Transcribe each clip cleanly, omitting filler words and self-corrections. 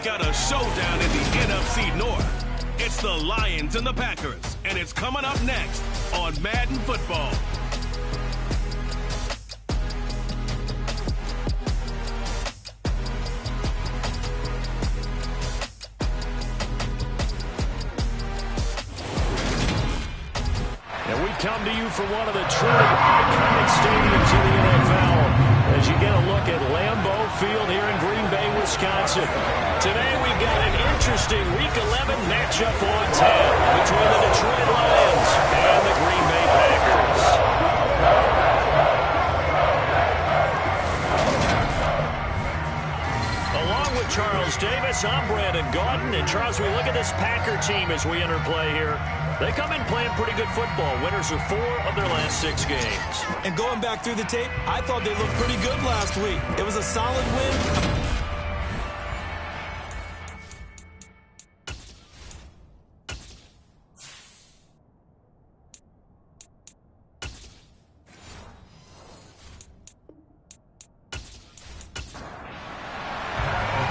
got a showdown in the NFC North. It's the Lions and the Packers, and it's coming up next on Madden Football. And we come to you from one of the truly iconic stadiums in the NFL as you get a look at Lambeau Field here in Green Bay, Wisconsin. Today we've got an interesting Week 11 matchup on tap between the Detroit Lions and the Green Bay Packers. Along with Charles Davis, I'm Brandon Gaudin. And Charles, we look at this Packer team as we enter play here. They come in playing pretty good football. Winners of 4 of their last 6 games. And going back through the tape, I thought they looked pretty good last week. It was a solid win.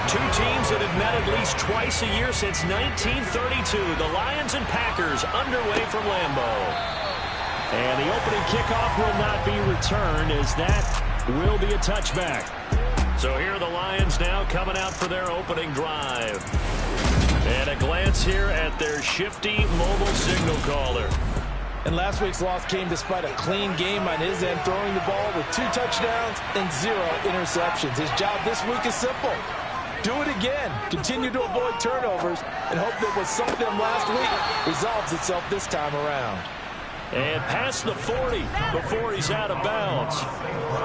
Two teams that have met at least twice a year since 1932. The Lions and Packers underway from Lambeau. And the opening kickoff will not be returned as that will be a touchback. So here are the Lions now coming out for their opening drive. And a glance here at their shifty mobile signal caller. And last week's loss came despite a clean game on his end, throwing the ball with 2 touchdowns and 0 interceptions. His job this week is simple. Do it again. Continue to avoid turnovers and hope that what sunk them last week resolves itself this time around. And past the 40 before he's out of bounds.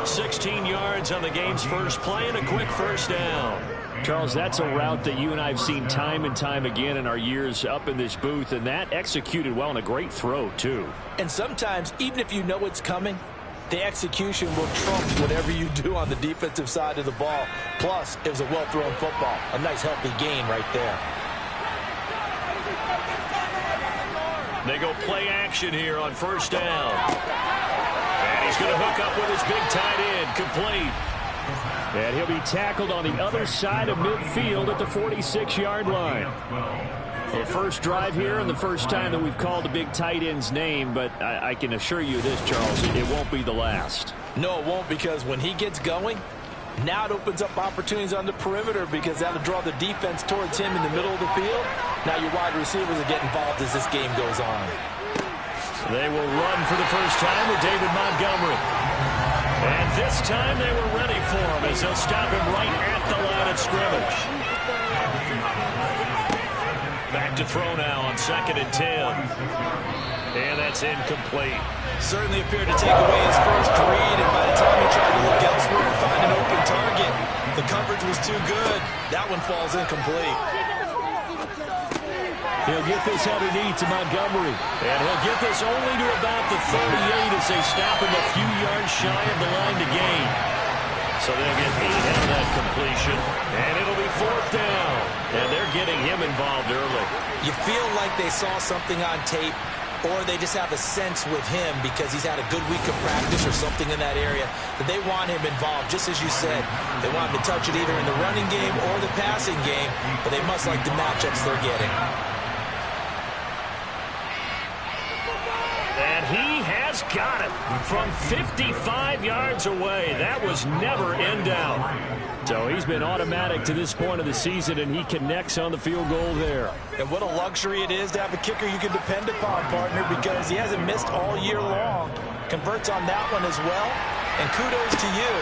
16 yards on the game's first play and a quick first down. Charles, that's a route that you and I have seen time and time again in our years up in this booth, and that executed well and a great throw, too. And sometimes, even if you know it's coming, the execution will trump whatever you do on the defensive side of the ball. Plus, it was a well-thrown football. A nice, healthy gain right there. They go play action here on first down. And he's going to hook up with his big tight end, complete. And he'll be tackled on the other side of midfield at the 46-yard line. The first drive here and the first time that we've called a big tight end's name, but I can assure you this, Charles, it won't be the last. No, it won't, because when he gets going, now it opens up opportunities on the perimeter because that'll draw the defense towards him in the middle of the field. Now your wide receivers will get involved as this game goes on. They will run for the first time with David Montgomery. And this time they were ready for him as they'll stop him right at the line of scrimmage. Back to throw now on 2nd and 10. And that's incomplete. Certainly appeared to take away his first read, and by the time he tried to look elsewhere and find an open target, the coverage was too good. That one falls incomplete. He'll get this underneath to Montgomery. And he'll get this only to about the 38 as they stop him a few yards shy of the line to gain. So they'll get 8 out of that completion. And it'll be 4th down. And they're getting him involved early. You feel like they saw something on tape, or they just have a sense with him because he's had a good week of practice or something in that area that they want him involved, just as you said. They want him to touch it either in the running game or the passing game, but they must like the matchups they're getting. And he has got it from 55 yards away. That was never in doubt. So he's been automatic to this point of the season, and he connects on the field goal there. And what a luxury it is to have a kicker you can depend upon, partner, because he hasn't missed all year long. Converts on that one as well. And kudos to you.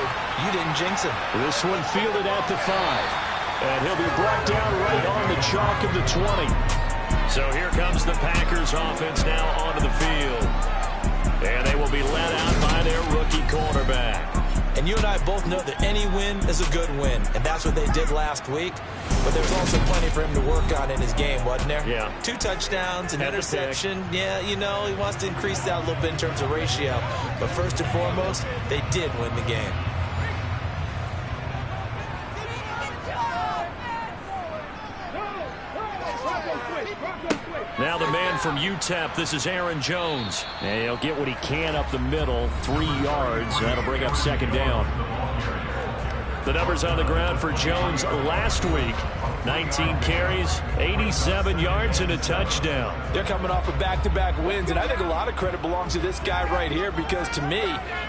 You didn't jinx him. This one fielded at the 5. And he'll be brought down right on the chalk of the 20. So here comes the Packers offense now onto the field. And they will be led out by their rookie cornerback. And you and I both know that any win is a good win. And that's what they did last week. But there's also plenty for him to work on in his game, wasn't there? Yeah. 2 touchdowns, an interception. Yeah, you know, he wants to increase that a little bit in terms of ratio. But first and foremost, they did win the game. Now the man from UTEP, this is Aaron Jones. And he'll get what he can up the middle, 3 yards. That'll bring up 2nd down. The numbers on the ground for Jones last week. 19 carries, 87 yards, and a touchdown. They're coming off of back-to-back wins, and I think a lot of credit belongs to this guy right here because, to me,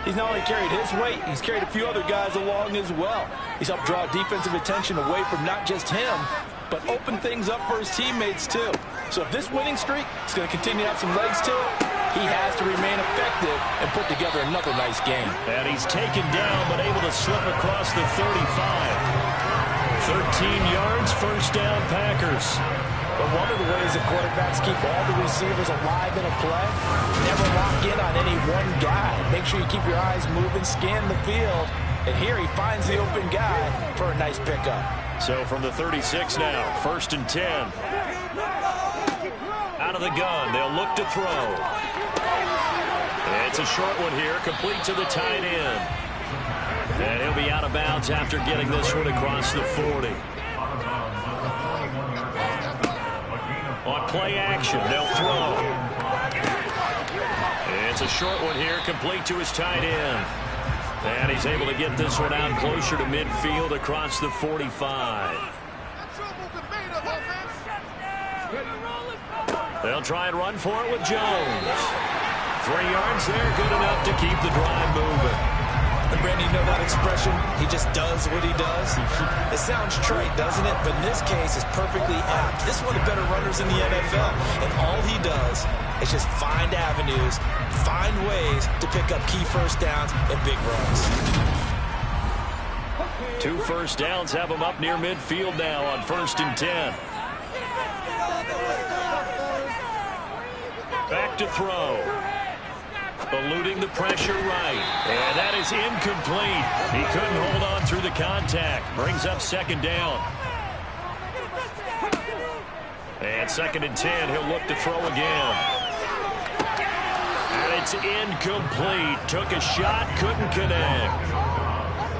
he's not only carried his weight, he's carried a few other guys along as well. He's helped draw defensive attention away from not just him, but open things up for his teammates, too. So if this winning streak is going to continue to have some legs to it, he has to remain effective and put together another nice game. And he's taken down, but able to slip across the 35. 13 yards, first down, Packers. But one of the ways that quarterbacks keep all the receivers alive in a play, never lock in on any one guy. Make sure you keep your eyes moving, scan the field, and here he finds the open guy for a nice pickup. So from the 36 now, first and 10. Out of the gun, they'll look to throw. It's a short one here, complete to the tight end. And he'll be out of bounds after getting this one across the 40. On play action, they'll throw. It's a short one here, complete to his tight end. And he's able to get this one out closer to midfield across the 45. They'll try and run for it with Jones. 3 yards there, good enough to keep the drive moving. And Brandon, you know that expression, he just does what he does? It sounds trite, doesn't it? But in this case, it's perfectly apt. This is one of the better runners in the NFL. And all he does is just find avenues, find ways to pick up key first downs and big runs. 2 first downs have him up near midfield now on first and 10. Back to throw. Eluding the pressure right. And that is incomplete. He couldn't hold on through the contact. Brings up second down. And second and 10. He'll look to throw again. And it's incomplete. Took a shot, couldn't connect.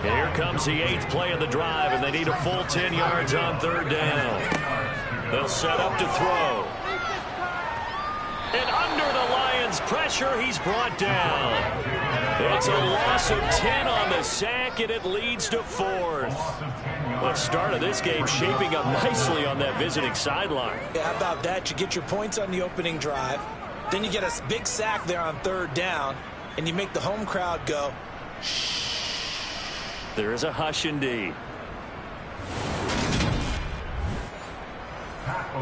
Here comes the 8th play of the drive, and they need a full 10 yards on third down. They'll set up to throw. And under the Lions' pressure, he's brought down. It's a loss of 10 on the sack, and it leads to 4th. The start of this game shaping up nicely on that visiting sideline. Yeah, how about that? You get your points on the opening drive. Then you get a big sack there on third down, and you make the home crowd go, shh. There is a hush indeed.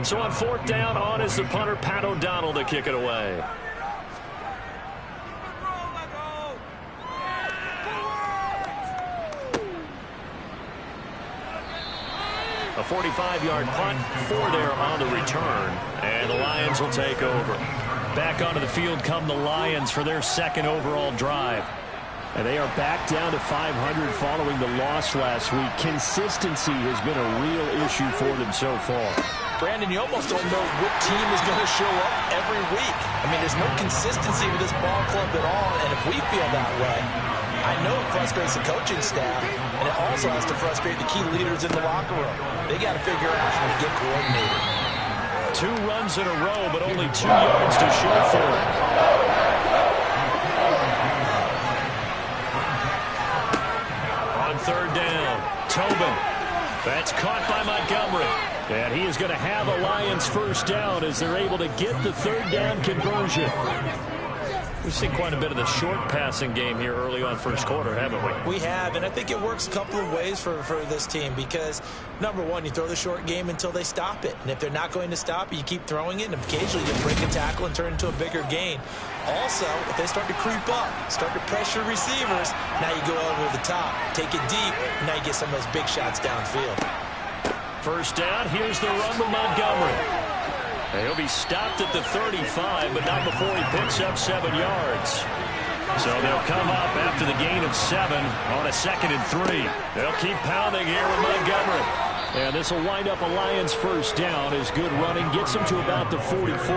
So on fourth down, on is the punter, Pat O'Donnell, to kick it away. A 45-yard punt, 4 there on the return, and the Lions will take over. Back onto the field come the Lions for their second overall drive. And they are back down to 500 following the loss last week. Consistency has been a real issue for them so far. Brandon, you almost don't know what team is going to show up every week. I mean, there's no consistency with this ball club at all, and if we feel that way, I know it frustrates the coaching staff, and it also has to frustrate the key leaders in the locker room. They got to figure out how to get coordinated. 2 runs in a row, but only 2 yards to show for it. On third down, Tobin. That's caught by Montgomery. And he is going to have a Lions first down as they're able to get the third down conversion. We've seen quite a bit of the short passing game here early on first quarter, haven't we? We have, and I think it works a couple of ways for this team because, number one, you throw the short game until they stop it. And if they're not going to stop it, you keep throwing it, and occasionally you break a tackle and turn it into a bigger gain. Also, if they start to creep up, start to pressure receivers, now you go over the top, take it deep, and now you get some of those big shots downfield. First down, here's the run with Montgomery. He'll be stopped at the 35, but not before he picks up 7 yards. So they'll come up after the gain of 7 on a 2nd and 3. They'll keep pounding here with Montgomery. And this will wind up a Lions first down as good running gets them to about the 44.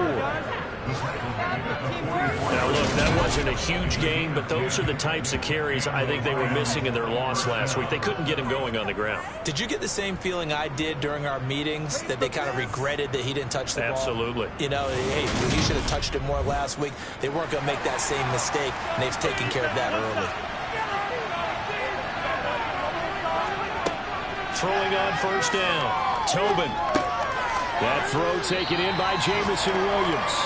Now, look, that wasn't a huge gain, but those are the types of carries I think they were missing in their loss last week. They couldn't get him going on the ground. Did you get the same feeling I did during our meetings, that they kind of regretted that he didn't touch the ball? Absolutely. You know, hey, he should have touched it more last week. They weren't going to make that same mistake, and they've taken care of that early. throwing on first down. Tobin. That throw taken in by Jamison Williams.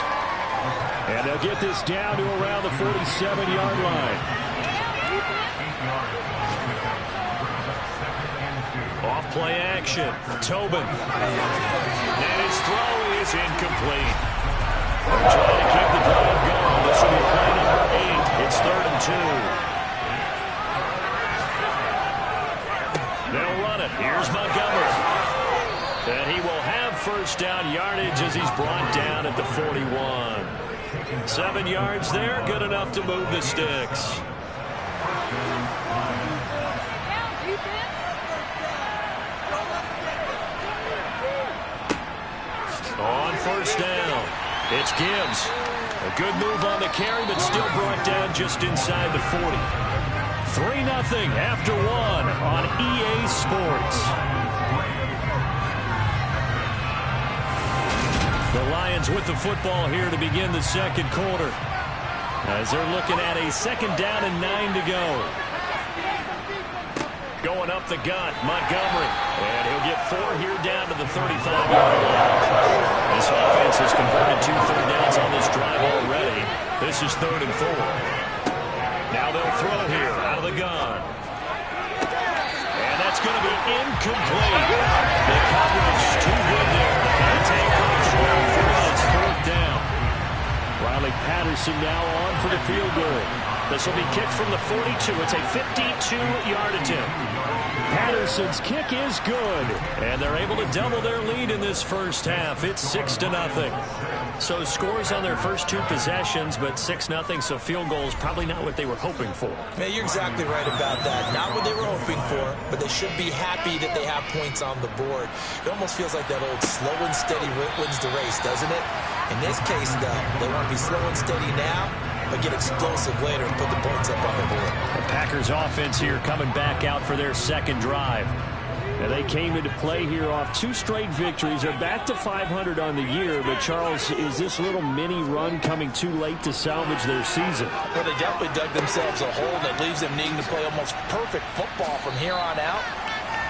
And they'll get this down to around the 47-yard line. Off play action. Tobin. And his throw is incomplete. They're trying to keep the drive going. This will be play number 8. It's 3rd and 2. They'll run it. Here's Montgomery. And he will have first down yardage as he's brought down at the 41. 7 yards there, good enough to move the sticks. On first down, it's Gibbs. A good move on the carry, but still brought down just inside the 40. 3-0 after 1 on EA Sports. The Lions with the football here to begin the second quarter, as they're looking at a 2nd down and 9 to go. Going up the gut, Montgomery. And he'll get 4 here down to the 35-yard line. This offense has converted 2 third downs on this drive already. This is 3rd and 4. Now they'll throw here out of the gun. And that's going to be incomplete. The coverage too good there. Can't take control. It's 4th down. Riley Patterson now on for the field goal. This will be kicked from the 42. It's a 52-yard attempt. Patterson's kick is good. And they're able to double their lead in this first half. It's 6-0. So scores on their first 2 possessions, but 6-0, so field goals probably not what they were hoping for. Yeah, you're exactly right about that. Not what they were hoping for, but they should be happy that they have points on the board. It almost feels like that old slow and steady wins the race, doesn't it? In this case, though, they want to be slow and steady now, but get explosive later and put the points up on the board. The Packers offense here coming back out for their second drive. Now they came into play here off 2 straight victories. They're back to 500 on the year, but Charles, is this little mini run coming too late to salvage their season? Well, they definitely dug themselves a hole that leaves them needing to play almost perfect football from here on out.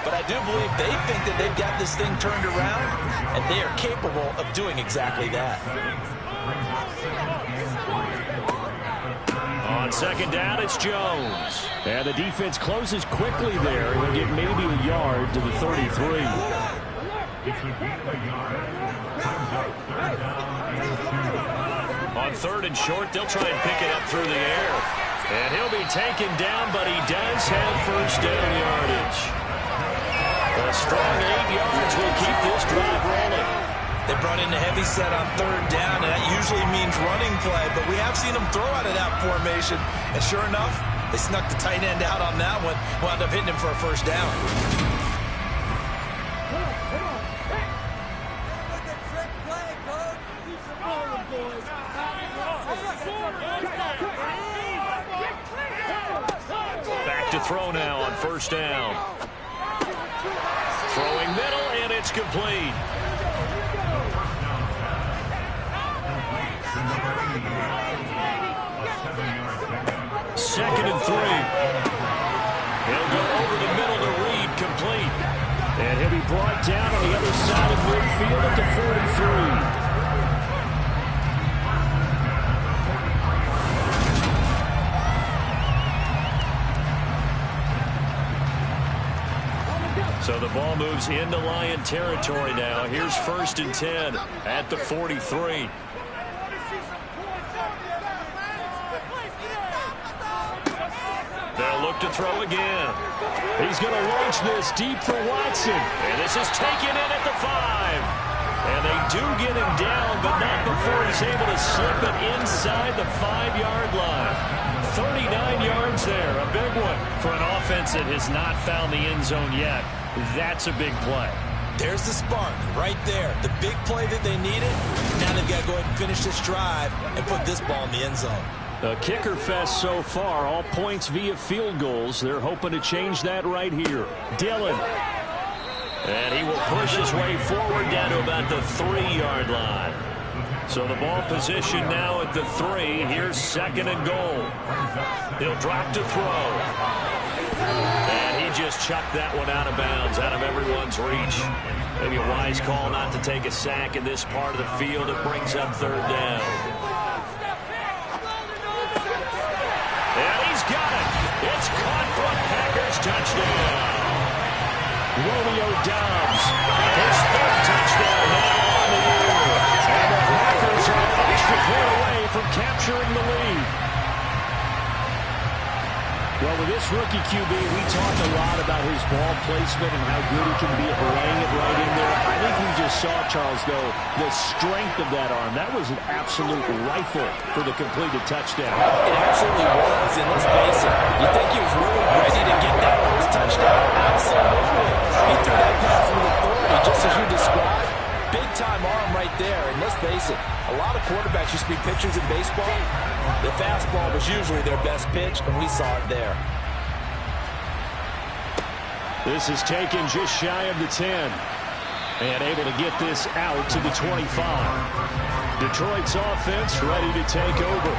But I do believe they think that they've got this thing turned around, and they are capable of doing exactly that. On 2nd down, it's Jones. And the defense closes quickly there. He'll get maybe a yard to the 33. On 3rd and short, they'll try and pick it up through the air. And he'll be taken down, but he does have first down yardage. A strong 8 yards will keep this drive rolling. They brought in a heavy set on 3rd down, and that usually means running play, but we have seen them throw out of that formation. And sure enough, they snuck the tight end out on that one, wound up hitting him for a first down. Back to throw now on first down. Throwing middle, and it's complete. Second and 3. He'll go over the middle to Reed, complete. And he'll be brought down on the other side of midfield at the 43. So the ball moves into Lion territory now. Here's 1st and 10 at the 43. They'll look to throw again. He's going to launch this deep for Watson. And this is taken in at the 5. And they do get him down, but not before he's able to slip it inside the 5-yard line. 39 yards there, a big one. For an offense that has not found the end zone yet, that's a big play. There's the spark right there. The big play that they needed. Now they've got to go ahead and finish this drive and put this ball in the end zone. A kicker fest so far, all points via field goals. They're hoping to change that right here. Dillon. And he will push his way forward down to about the 3-yard line. So the ball position now at the 3. Here's 2nd and goal. He'll drop to throw. And he just chucked that one out of bounds, out of everyone's reach. Maybe a wise call not to take a sack in this part of the field. It brings up third down. And he's got it. It's caught for a Packers touchdown. Romeo Doubs, his third touchdown now on the year. And the Packers are an extra point away from capturing the lead. Well, with this rookie QB, we talked a lot about his ball placement and how good he can be at laying it right in there. I think we just saw, Charles, though, the strength of that arm. That was an absolute rifle for the completed touchdown. It absolutely was, and let's face it, you think he was really ready to get that first touchdown? Absolutely. He threw that pass with authority, just as you described. Big-time arm right there, and let's face it, a lot of quarterbacks used to be pitchers in baseball. The fastball was usually their best pitch, and we saw it there. This is taken just shy of the 10. And able to get this out to the 25. Detroit's offense ready to take over.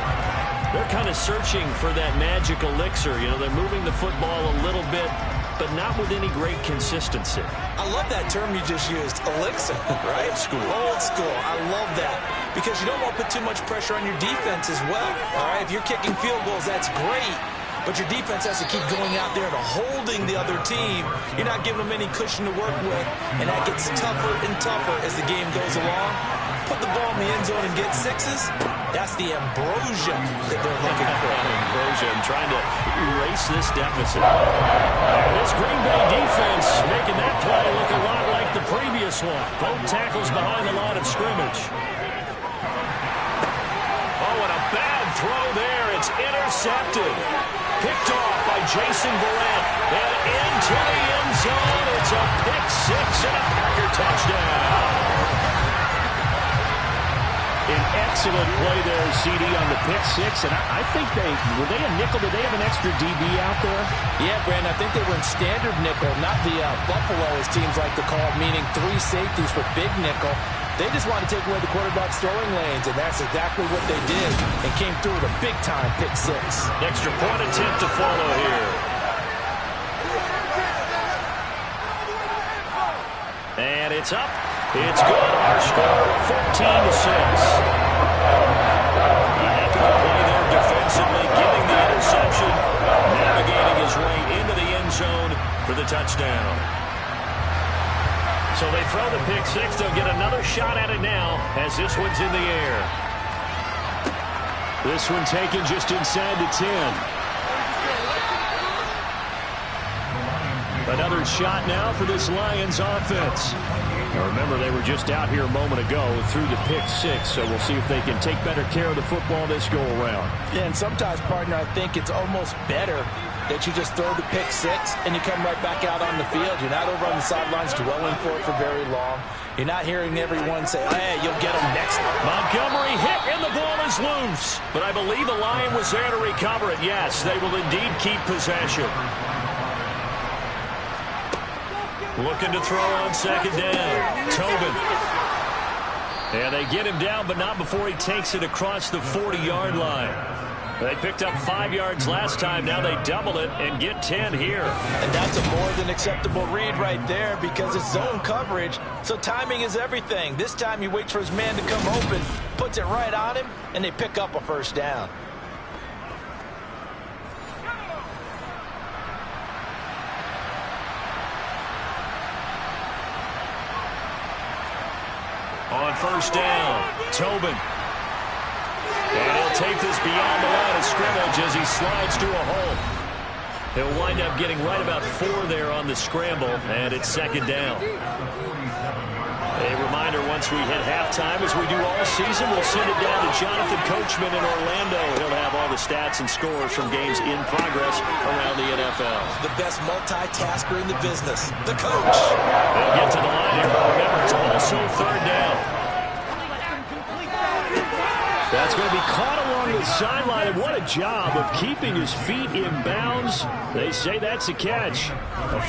They're kind of searching for that magic elixir. You know, they're moving the football a little bit, but not with any great consistency. I love that term you just used, elixir, right? Old school. Old school. I love that. Because you don't want to put too much pressure on your defense as well. All right, if you're kicking field goals, that's great. But your defense has to keep going out there and holding the other team. You're not giving them any cushion to work with, and that gets tougher and tougher as the game goes along. Put the ball in the end zone and get sixes. That's the ambrosia that they're looking for. Ambrosia and trying to erase this deficit. And this Green Bay defense making that play look a lot like the previous one. Both tackles behind the line of scrimmage. Oh, and a bad throw there. It's intercepted. Picked off by Jason Verrett. And into the end zone. It's a pick six and a Packer touchdown. An excellent play there, CD, on the pick six. And I think were they a nickel? Did they have an extra DB out there? Yeah, Brandon, I think they were in standard nickel, not the Buffalo, as teams like to call it, meaning three safeties for big nickel. They just wanted to take away the quarterback's throwing lanes, and that's exactly what they did, and came through with a big-time pick six. Extra point attempt to follow here. And it's up. It's good. Our score, 14-6. Happy to play there defensively, getting the interception, navigating his way into the end zone for the touchdown. So they throw the pick six. They'll get another shot at it now as this one's in the air. This one taken just inside the 10. Another shot now for this Lions offense. Now remember, they were just out here a moment ago through the pick six, so we'll see if they can take better care of the football this go-around. Yeah, and sometimes, partner, I think it's almost better that you just throw the pick six and you come right back out on the field. You're not over on the sidelines dwelling for it for very long. You're not hearing everyone say, hey, you'll get them next. Montgomery hit, and the ball is loose. But I believe the Lion was there to recover it. Yes, they will indeed keep possession. Looking to throw on second down. Tobin. And they get him down, but not before he takes it across the 40-yard line. They picked up 5 yards last time. Now they double it and get 10 here. And that's a more than acceptable read right there because it's zone coverage, so timing is everything. This time he waits for his man to come open, puts it right on him, and they pick up a first down. On first down, Tobin. And he'll take this beyond the line of scrimmage as he slides to a hole. He'll wind up getting right about 4 there on the scramble, and it's second down. A reminder, once we hit halftime, as we do all season, we'll send it down to Jonathan Coachman in Orlando. He'll have all the stats and scores from games in progress around the NFL. The best multitasker in the business, the coach. They'll get to the line here, but remember, it's also third down. That's going to be caught along the sideline, and what a job of keeping his feet in bounds. They say that's a catch.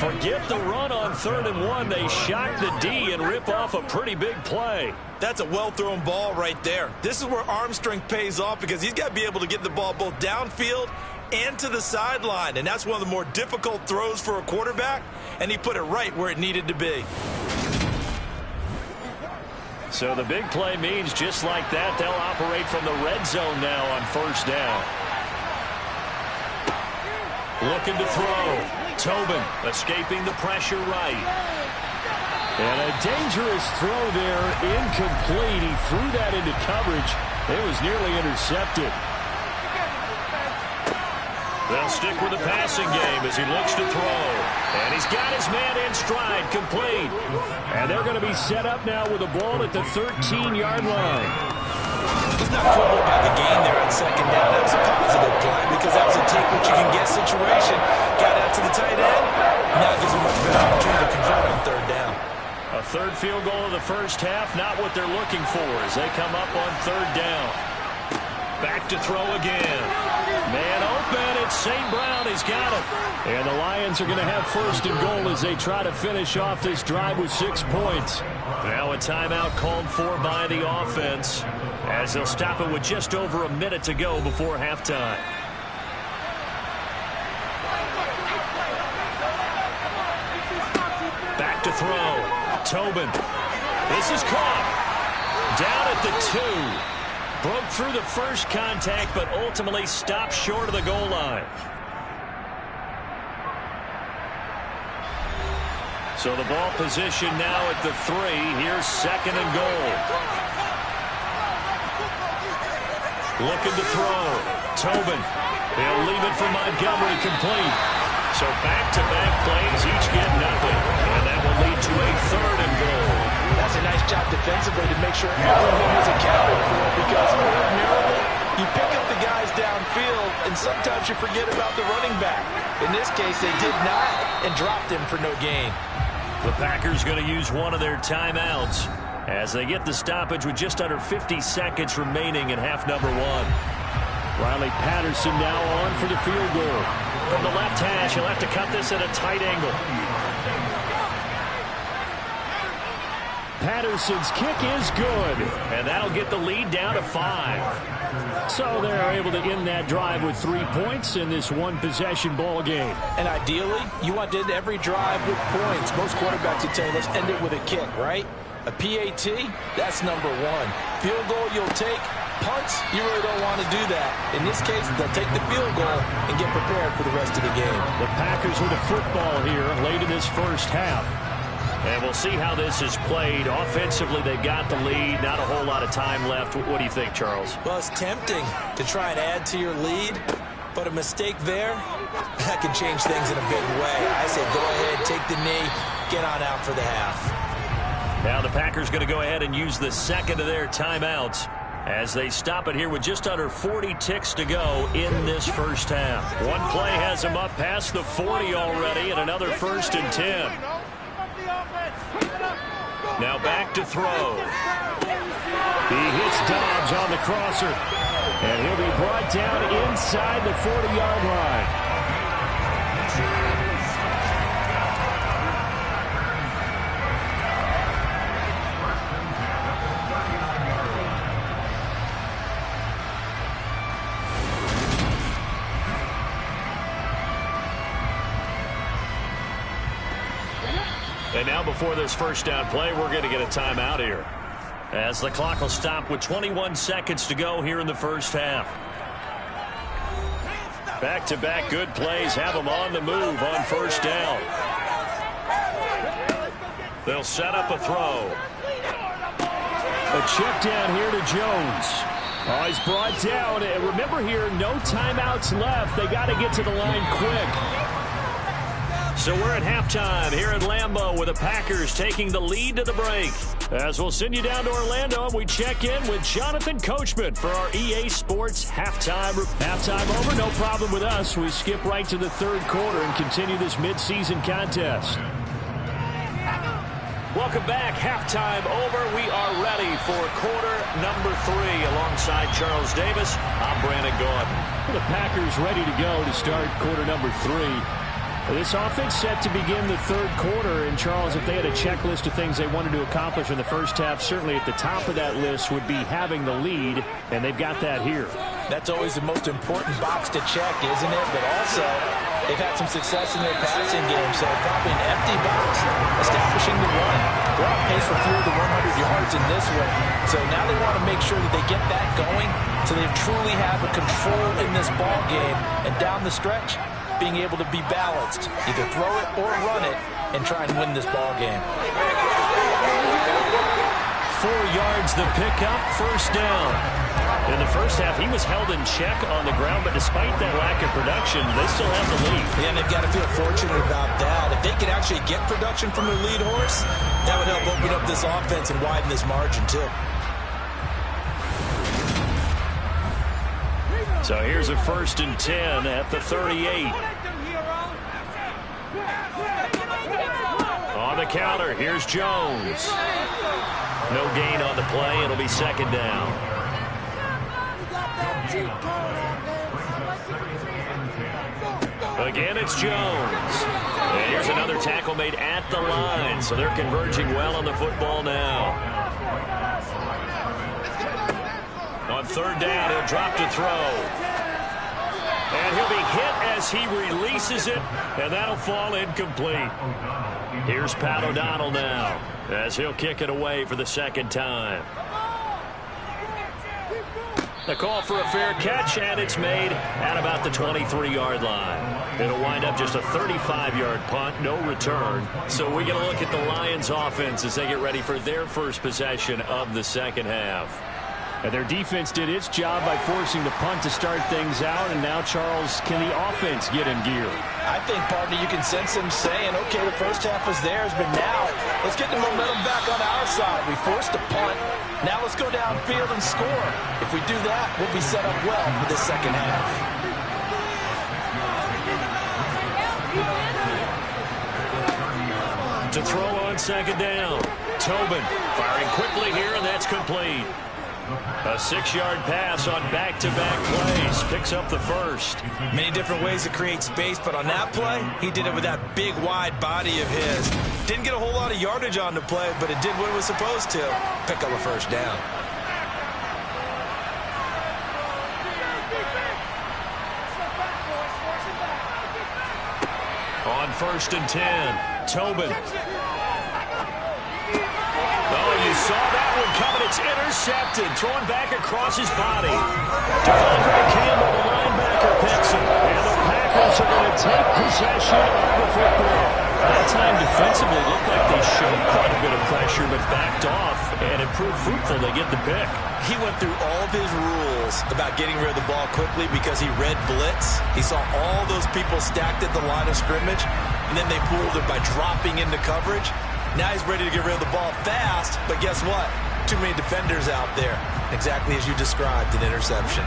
Forget the run on 3rd and 1. They shock the D and rip off a pretty big play. That's a well-thrown ball right there. This is where arm strength pays off because he's got to be able to get the ball both downfield and to the sideline, and that's one of the more difficult throws for a quarterback, and he put it right where it needed to be. So the big play means just like that, they'll operate from the red zone now on 1st down. Looking to throw. Tobin escaping the pressure right. And a dangerous throw there, incomplete. He threw that into coverage. It was nearly intercepted. They'll stick with the passing game as he looks to throw. And he's got his man in stride, complete. And they're going to be set up now with a ball at the 13-yard line. He's not quibble about the gain there on 2nd down. That was a positive play because that was a take-what-you-can-get situation. Got out to the tight end. Now it gives him much better opportunity to convert on 3rd down. A 3rd field goal of the first half, not what they're looking for as they come up on 3rd down. Back to throw again. Man open, it's St. Brown. He's got it. And the Lions are going to have 1st and goal as they try to finish off this drive with 6 points. Now a timeout called for by the offense as they'll stop it with just over a minute to go before halftime. Back to throw. Tobin. This is caught. Down at the 2. Broke through the first contact, but ultimately stopped short of the goal line. So the ball position now at the 3. Here's 2nd and goal. Looking to throw. Tobin. He'll leave it for Montgomery, complete. So back-to-back plays, each get nothing. And that will lead to a 3rd and goal. That's a nice job defensively to make sure everything was accounted for because ordinarily you pick up the guys downfield and sometimes you forget about the running back. In this case, they did not and dropped him for no gain. The Packers going to use one of their timeouts as they get the stoppage with just under 50 seconds remaining in half number 1. Riley Patterson now on for the field goal. From the left hash, he'll have to cut this at a tight angle. Patterson's kick is good, and that'll get the lead down to 5. So they're able to end that drive with 3 points in this one-possession ball game. And ideally, you want to end every drive with points. Most quarterbacks would tell you, let's end it with a kick, right? A PAT, that's number 1. Field goal you'll take. Punts, you really don't want to do that. In this case, they'll take the field goal and get prepared for the rest of the game. The Packers with a football here late in this first half. And we'll see how this is played. Offensively, they got the lead. Not a whole lot of time left. What do you think, Charles? Well, it's tempting to try and add to your lead, but a mistake there, that can change things in a big way. I say go ahead, take the knee, get on out for the half. Now the Packers going to go ahead and use the 2nd of their timeouts as they stop it here with just under 40 ticks to go in this first half. One play has them up past the 40 already, and another 1st and 10. Now back to throw. He hits Dobbs on the crosser, and he'll be brought down inside the 40-yard line. And now before this first down play, we're going to get a timeout here, as the clock will stop with 21 seconds to go here in the first half. Back-to-back good plays have them on the move on 1st down. They'll set up a throw. A check down here to Jones. Oh, he's brought down. And remember here, no timeouts left. They got to get to the line quick. So we're at halftime here at Lambeau with the Packers taking the lead to the break. As we'll send you down to Orlando and we check in with Jonathan Coachman for our EA Sports halftime. Halftime over, no problem with us. We skip right to the 3rd quarter and continue this midseason contest. welcome back. Halftime over. We are ready for quarter number 3. Alongside Charles Davis, I'm Brandon Gaudin. The Packers ready to go to start quarter number 3. This offense set to begin the third quarter. And, Charles, if they had a checklist of things they wanted to accomplish in the first half, certainly at the top of that list would be having the lead, and they've got that here. That's always the most important box to check, isn't it? But also, they've had some success in their passing game, so probably an empty box, establishing the run. They're on pace for fewer than 100 yards in this one. So now they want to make sure that they get that going so they truly have a control in this ball game. And down the stretch, being able to be balanced, either throw it or run it, and try and win this ball game. 4 yards the pickup, first down. In the first half, he was held in check on the ground, but despite that lack of production, they still have the lead. Yeah, and they've got to feel fortunate about that. If they could actually get production from their lead horse, that would help open up this offense and widen this margin, too. So here's a 1st and 10 at the 38. On the counter, here's Jones. No gain on the play. It'll be 2nd down. Again, it's Jones. And here's another tackle made at the line. So they're converging well on the football now. On 3rd down, he'll drop to throw. And he'll be hit as he releases it, and that'll fall incomplete. Here's Pat O'Donnell now, as he'll kick it away for the 2nd time. The call for a fair catch, and it's made at about the 23-yard line. It'll wind up just a 35-yard punt, no return. So we get a look at the Lions' offense as they get ready for their first possession of the second half. And their defense did its job by forcing the punt to start things out. And now, Charles, can the offense get in gear? I think, partner, you can sense them saying, okay, the first half was theirs, but now let's get the momentum back on our side. We forced a punt. Now let's go downfield and score. If we do that, we'll be set up well for the second half. To throw on 2nd down. Tobin firing quickly here, and that's complete. A 6-yard pass on back-to-back plays. Picks up the 1st. Many different ways to create space, but on that play, he did it with that big, wide body of his. Didn't get a whole lot of yardage on the play, but it did what it was supposed to. Pick up a 1st down. On 1st and 10, Tobin. Oh, you saw that one coming. It's intercepted. Thrown back across his body. Devondre Campbell, the linebacker, picks him. And the Packers are going to take possession of the football. That time defensively looked like they showed quite a bit of pressure, but backed off, and it proved fruitful. They get the pick. He went through all of his rules about getting rid of the ball quickly because he read blitz. He saw all those people stacked at the line of scrimmage, and then they fooled it by dropping into coverage. Now he's ready to get rid of the ball fast, but guess what? Too many defenders out there. Exactly as you described, an interception.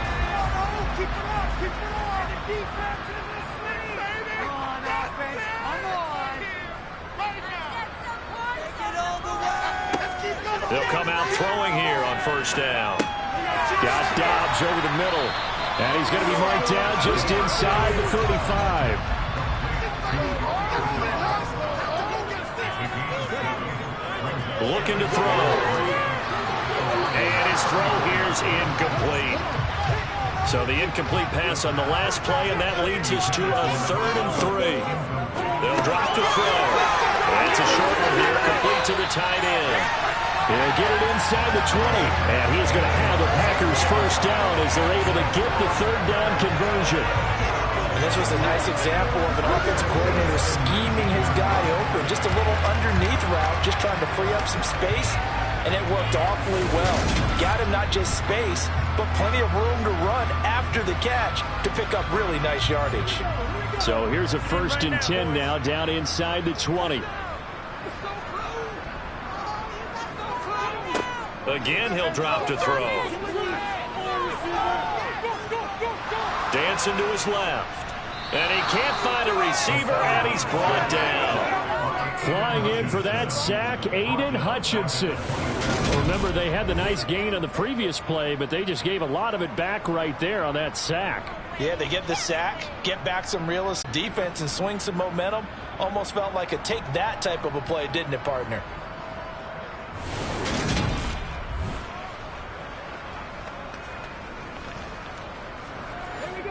They'll come out throwing here on 1st down. Got Dobbs over the middle, and he's going to be marked down just inside the 35. Looking to throw. And his throw here is incomplete. So the incomplete pass on the last play, and that leads us to a 3rd and 3. They'll drop the throw. And it's a short one here, complete to the tight end. He'll get it inside the 20. And he's going to have the Packers 1st down as they're able to get the 3rd down conversion. And this was a nice example of an offensive coordinator scheming his guy open. Just a little underneath route, just trying to free up some space, and it worked awfully well. Got him not just space, but plenty of room to run after the catch to pick up really nice yardage. So here's a 1st and 10 now, down inside the 20. Again, he'll drop to throw. Dancing to his left. And he can't find a receiver, and he's brought down. Flying in for that sack, Aiden Hutchinson. Remember, they had the nice gain on the previous play, but they just gave a lot of it back right there on that sack. Yeah, they get the sack, get back some realist defense, and swing some momentum. Almost felt like a take that type of a play, didn't it, partner?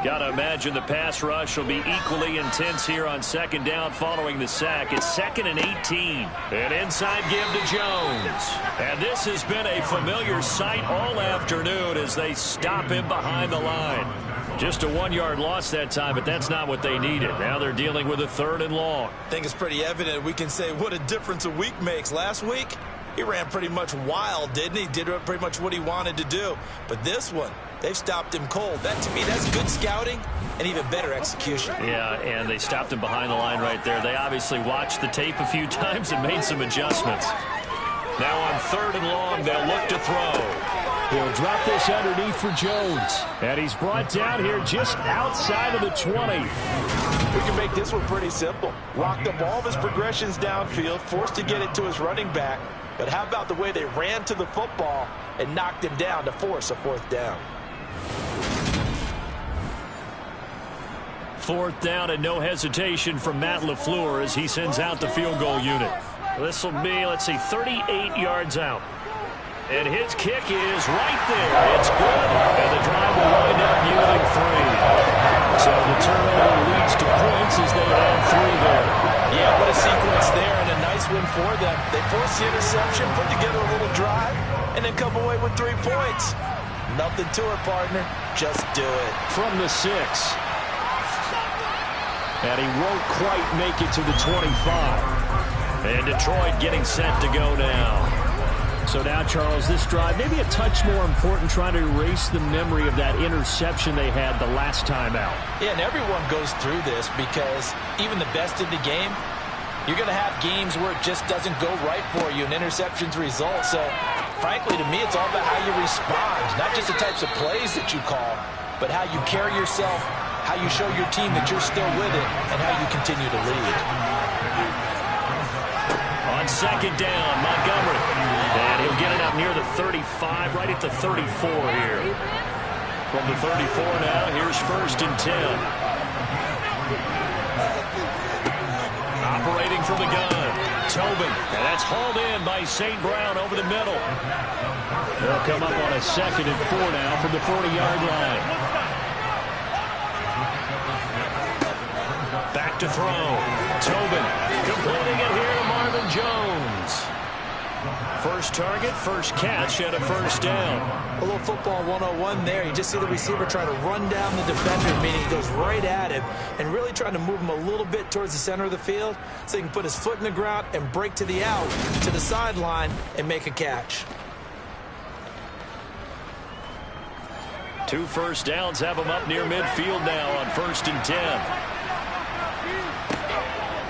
Got to imagine the pass rush will be equally intense here on second down following the sack. It's 2nd and 18. An inside give to Jones. And this has been a familiar sight all afternoon as they stop him behind the line. Just a 1-yard loss that time, but that's not what they needed. Now they're dealing with a 3rd and long. I think it's pretty evident we can say what a difference a week makes. Last week, he ran pretty much wild, didn't he? Did pretty much what he wanted to do. But this one, they've stopped him cold. That, to me, that's good scouting and even better execution. Yeah, and they stopped him behind the line right there. They obviously watched the tape a few times and made some adjustments. Now on 3rd and long, they'll look to throw. He'll drop this underneath for Jones. And he's brought down here just outside of the 20. We can make this one pretty simple. Locked up all of his progressions downfield, forced to get it to his running back. But how about the way they ran to the football and knocked him down to force a 4th down? 4th down and no hesitation from Matt LaFleur as he sends out the field goal unit. This will be, let's see, 38 yards out. And his kick is right there. It's good. And the drive will wind up yielding 3. So the turnover leads to points as they add 3 there. Yeah, what a sequence there and a nice win for them. They force the interception, put together a little drive, and then come away with 3 points. Nothing to it, partner. Just do it. From the 6. And he won't quite make it to the 25. And Detroit getting set to go now. So now, Charles, this drive maybe a touch more important, trying to erase the memory of that interception they had the last time out. Yeah, and everyone goes through this because even the best in the game, you're going to have games where it just doesn't go right for you and interceptions result. So, frankly, to me, it's all about how you respond, not just the types of plays that you call, but how you carry yourself, how you show your team that you're still with it, and how you continue to lead. On 2nd down, Montgomery. And he'll get it up near the 35, right at the 34 here. From the 34 now, here's 1st and 10. Operating from the gun, Tobin. And that's hauled in by St. Brown over the middle. They'll come up on a 2nd and 4 now from the 40-yard line. Back to throw. Tobin completing it here to Marvin Jones. First target, first catch, and a 1st down. A little football 101 there. You just see the receiver trying to run down the defender, meaning he goes right at him and really trying to move him a little bit towards the center of the field so he can put his foot in the ground and break to the out, to the sideline, and make a catch. 2 first downs have him up near midfield now on 1st and 10.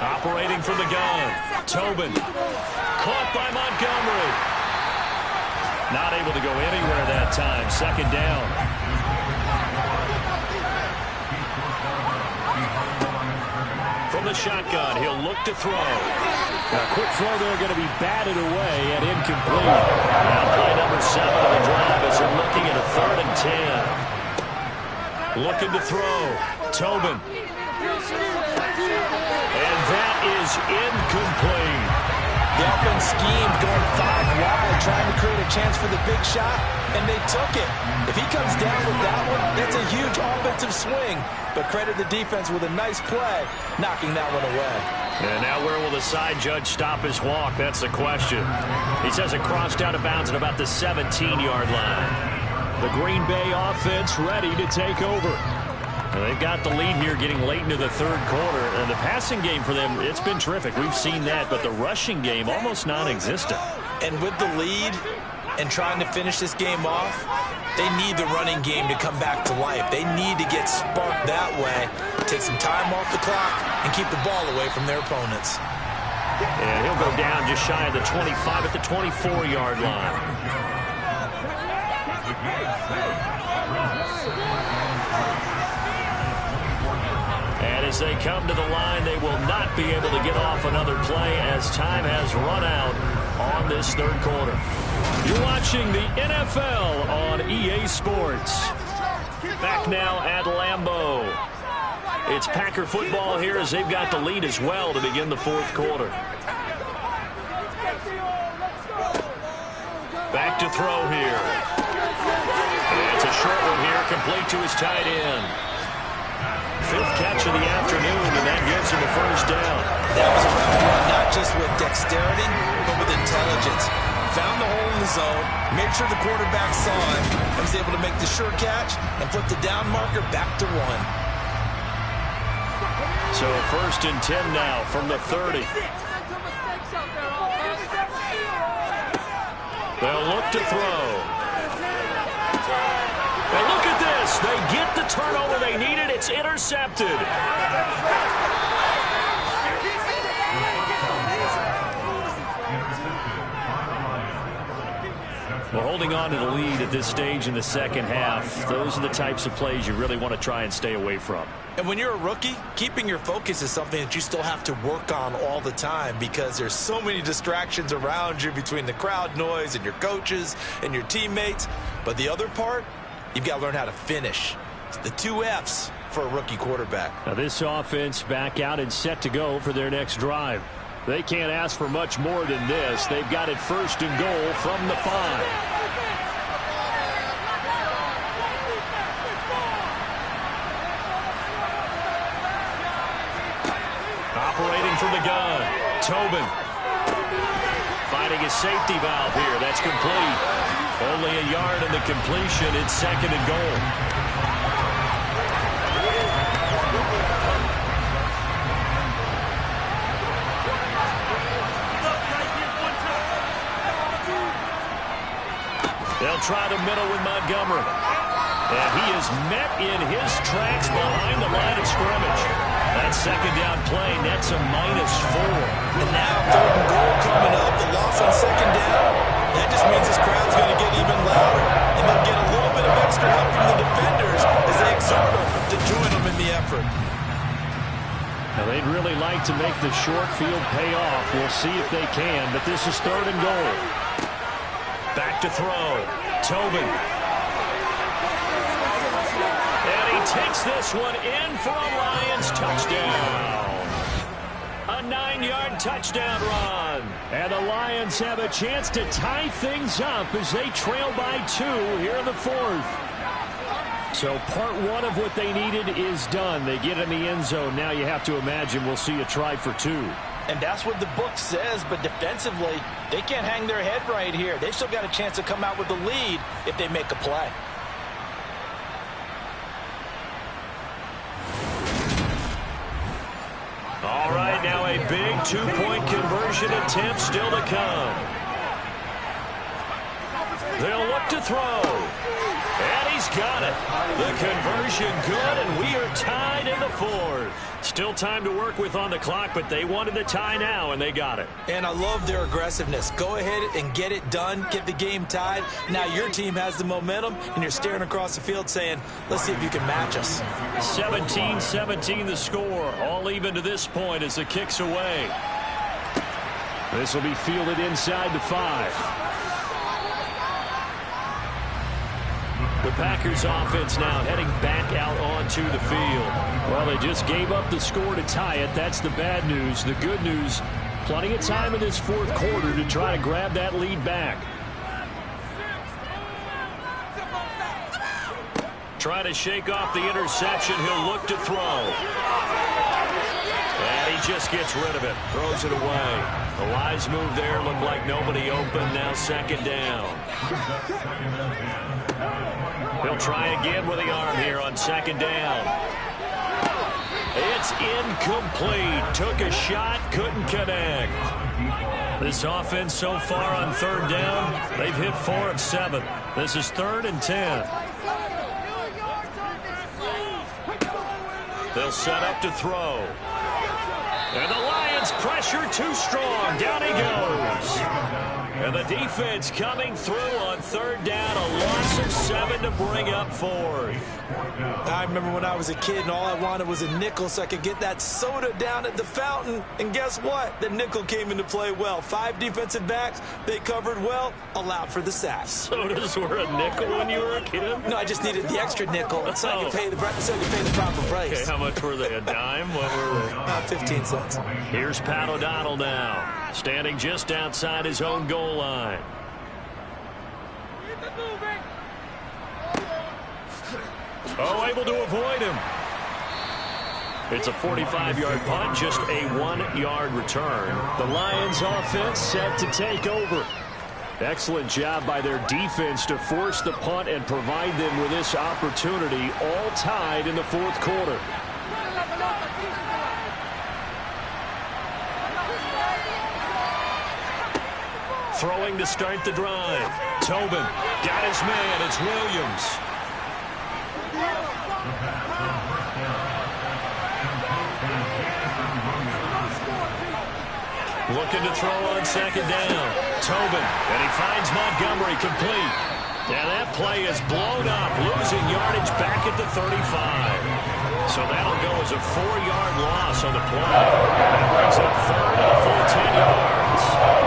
Operating from the gun, Tobin. Caught by Montgomery. Not able to go anywhere that time. 2nd down. From the shotgun, he'll look to throw. A quick throw there going to be batted away and incomplete. Now play number 7 of the drive as they're looking at a 3rd and 10. Looking to throw. Tobin. And that is incomplete. The offense schemed going 5 wide, trying to create a chance for the big shot, and they took it. If he comes down with that one, that's a huge offensive swing. But credit the defense with a nice play, knocking that one away. And now where will the side judge stop his walk? That's the question. He says it crossed out of bounds at about the 17-yard line. The Green Bay offense ready to take over. And they've got the lead here getting late into the 3rd quarter. And the passing game for them, it's been terrific. We've seen that, but the rushing game almost non-existent. And with the lead and trying to finish this game off, they need the running game to come back to life. They need to get sparked that way, take some time off the clock, and keep the ball away from their opponents. And he'll go down just shy of the 25 at the 24-yard line. As they come to the line, they will not be able to get off another play as time has run out on this third quarter. You're watching the NFL on EA Sports. Back now at Lambeau. It's Packer football here as they've got the lead as well to begin the fourth quarter. Back to throw here. It's a short one here, complete to his tight end. Fifth catch of the afternoon, and that gives him a first down. That was a route run, not just with dexterity, but with intelligence. Found the hole in the zone, made sure the quarterback saw it, and was able to make the sure catch and flip the down marker back to 1. So first and 10 now from the 30. They'll look to throw. And look at this. They get the turnover they needed. It's intercepted. Well, holding on to the lead at this stage in the second half, those are the types of plays you really want to try and stay away from. And when you're a rookie, keeping your focus is something that you still have to work on all the time because there's so many distractions around you between the crowd noise and your coaches and your teammates. But the other part, you've got to learn how to finish. It's the 2 F's for a rookie quarterback. Now this offense back out and set to go for their next drive. They can't ask for much more than this. They've got it first and goal from the 5. Operating from the gun, Tobin. Finding a safety valve here. That's complete. Only a yard in the completion. It's second and goal. They'll try the middle with Montgomery. And he is met in his tracks behind the line of scrimmage. That second down play nets a -4. And now third and goal coming up. The loss on second down. That just means this crowd's going to get even louder. And they'll get a little bit of extra help from the defenders as they exhort them to join them in the effort. Now they'd really like to make the short field pay off. We'll see if they can, but this is third and goal. Back to throw. Tobin. And he takes this one in for a Lions touchdown. A 9-yard touchdown run. And the Lions have a chance to tie things up as they trail by 2 here in the fourth. So part 1 of what they needed is done. They get in the end zone. Now you have to imagine we'll see a try for 2. And that's what the book says, but defensively, they can't hang their head right here. They've still got a chance to come out with the lead if they make a play. All right, now a big 2-point conversion attempt still to come. They'll look to throw. And he's got it. The conversion good, and we are tied in the fourth. Still time to work with on the clock, but they wanted the tie now, and they got it. And I love their aggressiveness. Go ahead and get it done. Get the game tied. Now your team has the momentum, and you're staring across the field saying, let's see if you can match us. 17-17 the score. All even to this point as the kick's away. This will be fielded inside the 5. The Packers offense now heading back out onto the field. Well, they just gave up the score to tie it. That's the bad news. The good news, plenty of time in this fourth quarter to try to grab that lead back. Trying to shake off the interception. He'll look to throw. And he just gets rid of it. Throws it away. The wise move there. Looked like nobody open. Now second down. He'll try again with the arm here on second down. It's incomplete. Took a shot, couldn't connect. This offense so far on third down, they've hit 4 of 7. This is 3rd and 10. They'll set up to throw. And the Lions pressure too strong. Down he goes. And the defense coming through on third down. A loss of 7 to bring up fourth. I remember when I was a kid and all I wanted was a nickel so I could get that soda down at the fountain. And guess what? The nickel came into play well. 5 defensive backs, they covered well, allowed for the sack. Sodas were a nickel when you were a kid? No, I just needed the extra nickel so I could pay the proper price. Okay, how much were they? A dime? What were they? 15 cents. Here's Pat O'Donnell now, standing just outside his own goal line. Oh, able to avoid him. It's a 45-yard punt, just a 1-yard return. The Lions offense set to take over. Excellent job by their defense to force the punt and provide them with this opportunity, all tied in the fourth quarter. Throwing to start the drive. Tobin got his man. It's Williams. Looking to throw on second down. Tobin, and he finds Montgomery complete. And that play is blown up, losing yardage back at the 35. So that'll go as a 4-yard loss on the play. That brings up third and a full 10 yards.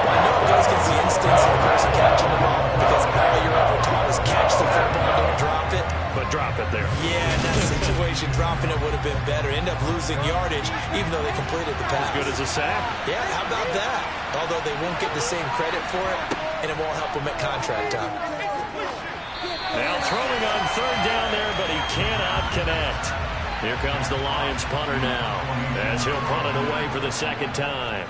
I know it goes against the instincts of the person catching the ball because all you're ever taught is catch the football, don't drop it. But drop it there. Yeah, in that situation, dropping it would have been better. End up losing yardage, even though they completed the pass. As good as a sack? Yeah, how about that? Although they won't get the same credit for it, and it won't help them at contract time. Now throwing on third down there, but he cannot connect. Here comes the Lions punter now, as he'll punt it away for the second time.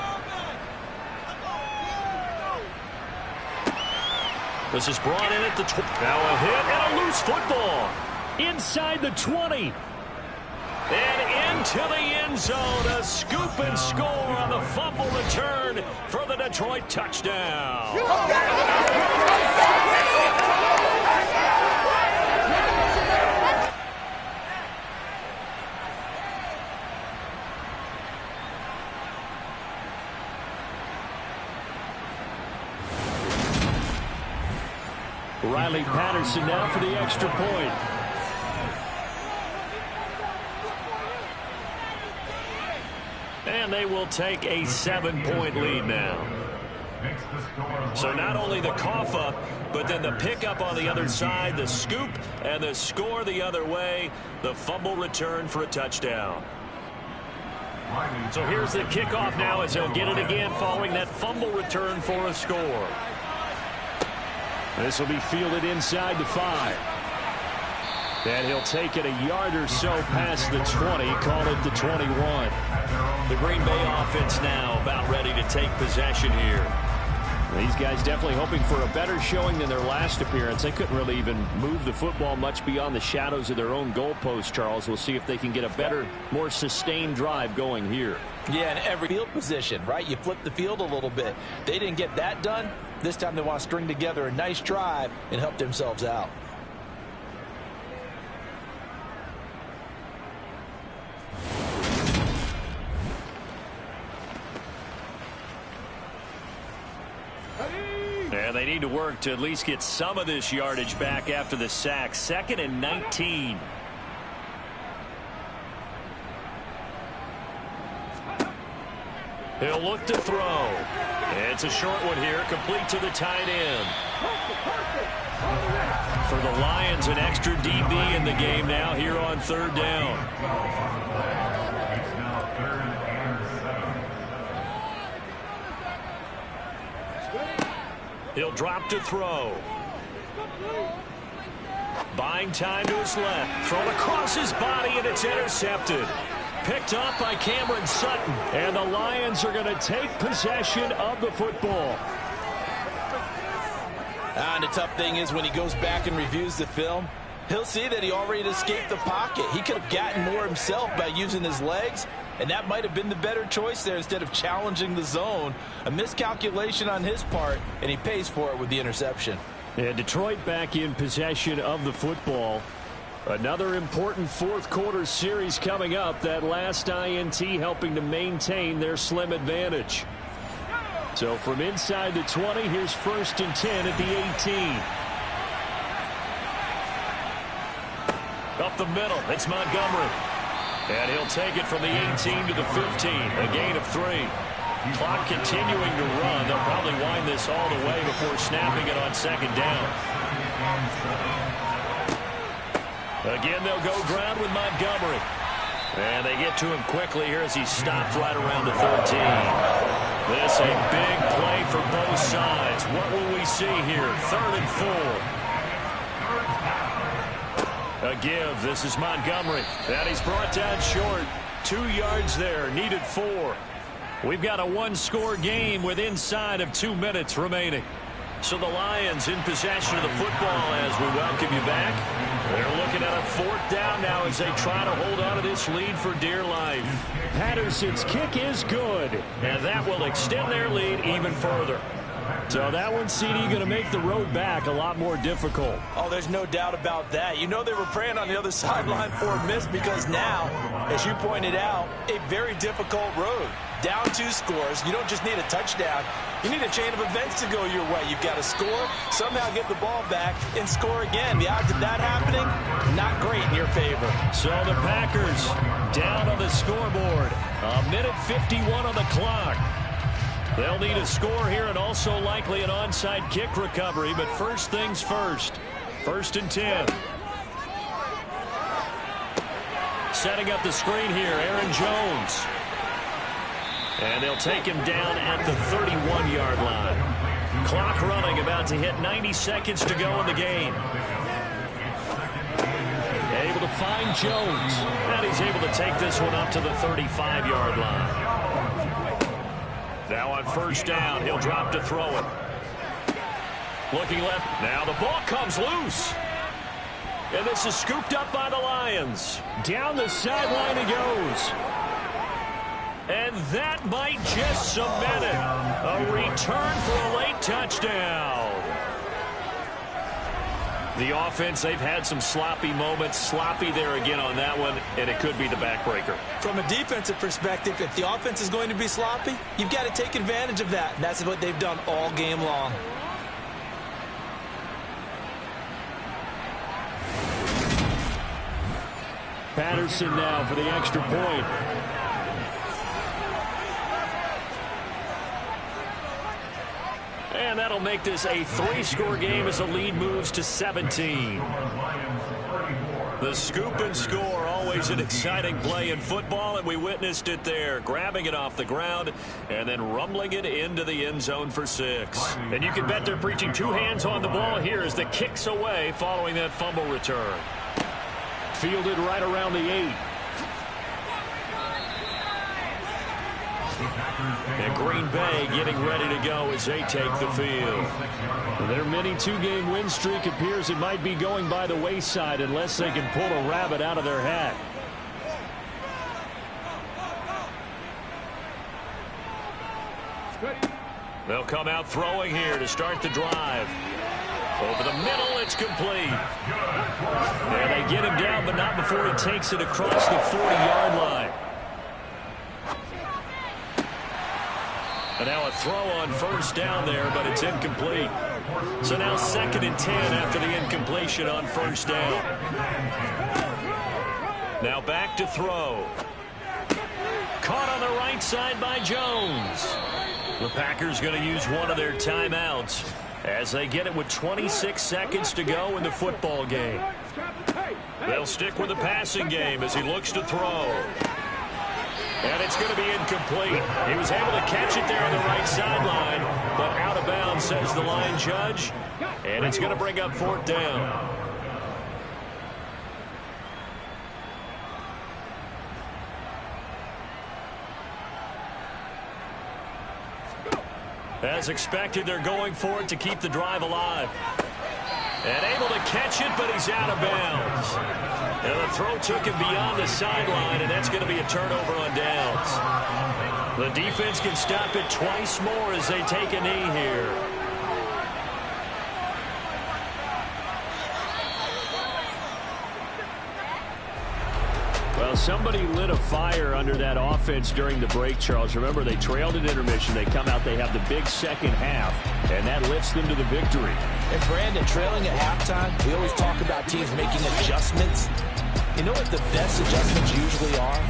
This is brought in at the 20. Now a hit and a loose football. Inside the 20. And into the end zone. A scoop and score on the fumble return for the Detroit touchdown. Riley Patterson now for the extra point. And they will take a 7-point lead now. So not only the cough up, but then the pickup on the other side, the scoop, and the score the other way, the fumble return for a touchdown. So here's the kickoff now as he'll get it again following that fumble return for a score. This will be fielded inside the 5. And he'll take it a yard or so past the 20, call it the 21. The Green Bay offense now about ready to take possession here. These guys definitely hoping for a better showing than their last appearance. They couldn't really even move the football much beyond the shadows of their own goalpost, Charles. We'll see if they can get a better, more sustained drive going here. Yeah, in every field position, right? You flip the field a little bit. They didn't get that done. This time they want to string together a nice drive and help themselves out. And they need to work to at least get some of this yardage back after the sack. 2nd and 19. He'll look to throw. It's a short one here, complete to the tight end. For the Lions, an extra DB in the game now here on third down. He'll drop to throw. Buying time to his left. Thrown across his body, and it's intercepted. Picked up by Cameron Sutton. And the Lions are going to take possession of the football. And the tough thing is when he goes back and reviews the film, he'll see that he already escaped the pocket. He could have gotten more himself by using his legs, and that might have been the better choice there instead of challenging the zone. A miscalculation on his part, and he pays for it with the interception. And Detroit back in possession of the football. Another important fourth quarter series coming up. That last INT helping to maintain their slim advantage. So from inside the 20, here's 1st and 10 at the 18. Up the middle, it's Montgomery. And he'll take it from the 18 to the 15, a gain of 3. Clock continuing to run. They'll probably wind this all the way before snapping it on 2nd down. Again, they'll go ground with Montgomery. And they get to him quickly here as he stopped right around the 13. This a big play for both sides. What will we see here? 3rd and 4. A give. This is Montgomery. And he's brought down short. 2 yards there. Needed 4. We've got a 1-score game with inside of 2 minutes remaining. So the Lions in possession of the football as we welcome you back. They're looking at a 4th down now as they try to hold on to this lead for dear life. Patterson's kick is good. And that will extend their lead even further. So that one, CD, going to make the road back a lot more difficult. Oh, there's no doubt about that. You know they were praying on the other sideline for a miss because now, as you pointed out, a very difficult road. Down 2 scores. You don't just need a touchdown. You need a chain of events to go your way. You've got to score, somehow get the ball back, and score again. The odds of that happening, not great in your favor. So the Packers down on the scoreboard. 1:51 on the clock. They'll need a score here and also likely an onside kick recovery. But first things first. 1st and 10. Setting up the screen here, Aaron Jones. And they'll take him down at the 31-yard line. Clock running, about to hit 90 seconds to go in the game. Able to find Jones. And he's able to take this one up to the 35-yard line. Now on 1st down, he'll drop to throw it. Looking left. Now the ball comes loose. And this is scooped up by the Lions. Down the sideline he goes. And that might just cement it. A return for a late touchdown. The offense, they've had some sloppy moments. Sloppy there again on that one, and it could be the backbreaker. From a defensive perspective, if the offense is going to be sloppy, you've got to take advantage of that. And that's what they've done all game long. Patterson now for the extra point. And that'll make this a 3-score game as the lead moves to 17. The scoop and score, always an exciting play in football, and we witnessed it there. Grabbing it off the ground and then rumbling it into the end zone for 6. And you can bet they're preaching 2 hands on the ball here as the kick's away following that fumble return. Fielded right around the 8. And Green Bay getting ready to go as they take the field. Their mini 2-game win streak appears it might be going by the wayside unless they can pull a rabbit out of their hat. They'll come out throwing here to start the drive. Over the middle, it's complete. And they get him down, but not before he takes it across the 40-yard line. And now a throw on 1st down there, but it's incomplete. So now 2nd and 10 after the incompletion on 1st down. Now back to throw. Caught on the right side by Jones. The Packers going to use one of their timeouts as they get it with 26 seconds to go in the football game. They'll stick with the passing game as he looks to throw. And it's going to be incomplete. He was able to catch it there on the right sideline, but out of bounds, says the line judge. And it's going to bring up 4th down. As expected, they're going for it to keep the drive alive. And able to catch it, but he's out of bounds. And the throw took him beyond the sideline, and that's going to be a turnover on downs. The defense can stop it twice more as they take a knee here. Well, Well, somebody lit a fire under that offense during the break, Charles. Remember, they trailed at intermission. They come out, they have the big second half, and that lifts them to the victory. And Brandon, trailing at halftime, we always talk about teams making adjustments. You know what the best adjustments usually are?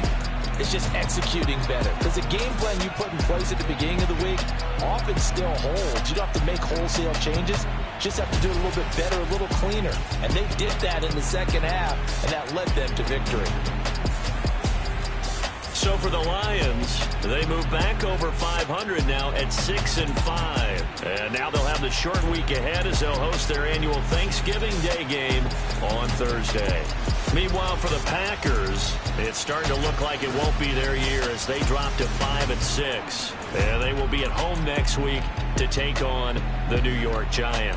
It's just executing better. Because the game plan you put in place at the beginning of the week often still holds. You don't have to make wholesale changes. You just have to do it a little bit better, a little cleaner. And they did that in the second half, and that led them to victory. So for the Lions, they move back over 500 now at 6-5. And now they'll have the short week ahead as they'll host their annual Thanksgiving Day game on Thursday. Meanwhile, for the Packers, it's starting to look like it won't be their year as they drop to 5-6. And they will be at home next week to take on the New York Giants.